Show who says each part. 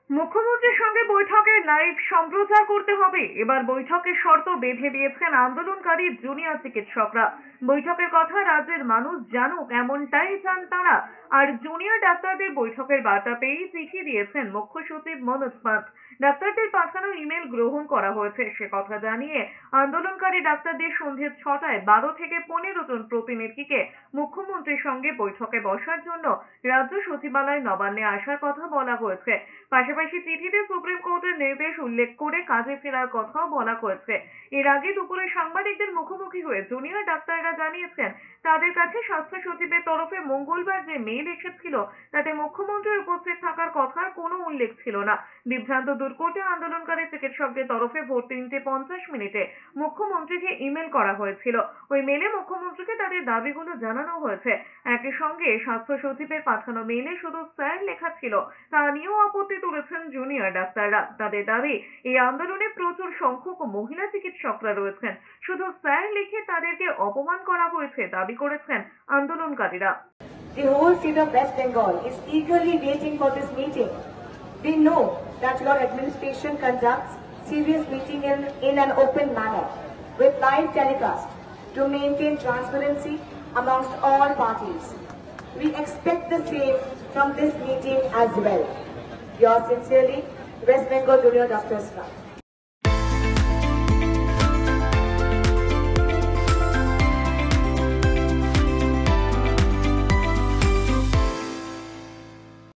Speaker 1: মুখ্যমন্ত্রীর সঙ্গে বৈঠকের লাইভ সম্প্রচার করতে হবে। এবার বৈঠকের শর্ত বেঁধে দিয়েছেন আন্দোলনকারী জুনিয়র চিকিৎসকরা। বৈঠকের কথা রাজ্যের মানুষ জানুক, এমনটাই চান তারা। আর জুনিয়র ডাক্তারদের বৈঠকের বার্তা পেয়েই চিঠি দিয়েছেন মুখ্য সচিব মনোজ পান্থ। ডাক্তারদের পাঠানো ইমেল গ্রহণ করা হয়েছে সে কথা জানিয়ে আন্দোলনকারী ডাক্তারদের সন্ধ্যে 6টায় 12 থেকে 15 জন প্রতিনিধিকে মুখ্যমন্ত্রীর সঙ্গে বৈঠকে বসার জন্য রাজ্য সচিবালয় নবান্নে আসার কথা বলা হয়েছে। পাশাপাশি চিঠিতে সুপ্রিম কোর্টের নির্দেশ উল্লেখ করে কাজে ফেরার কথাও বলা হয়েছে। এর আগে দুপুরে সাংবাদিকদের মুখোমুখি হয়ে জুনিয়র ডাক্তাররা জানিয়েছেন তাদের কাছে স্বাস্থ্য সচিবের তরফে মঙ্গলবার যে মেইল এসেছিল তাতে মুখ্যমন্ত্রীর উপস্থিত থাকার কথার কোনো উল্লেখ ছিল না। বিভ্রান্ত দূর করতে আন্দোলনকারী চিকিৎসকদের তরফে ভোর 3:50 মুখ্যমন্ত্রীকে ইমেল করা হয়েছিল। ওই মেলে মুখ্যমন্ত্রীকে তাদের দাবিগুলো জানানো হয়েছে। একই সঙ্গে স্বাস্থ্য সচিবের পাঠানো মেইলে শুধু স্যার লেখা ছিল, তা নিয়েও আপত্তি তুলেছেন জুনিয়র ডাক্তাররা। তাদের দাবি, এই আন্দোলনে প্রচুর সংখ্যক মহিলা চিকিৎসকরা রয়েছেন, শুধু স্যার লিখে তাদেরকে অপমান করা হয়েছে দাবি করেছেন আন্দোলনকারীরা।
Speaker 2: The whole state of West Bengal is eagerly waiting for this meeting. We know that your administration conducts serious meeting in an open manner with live telecast to maintain transparency amongst all parties. We expect the same from this meeting as well. Yours sincerely, West Bengal Junior Doctors Club.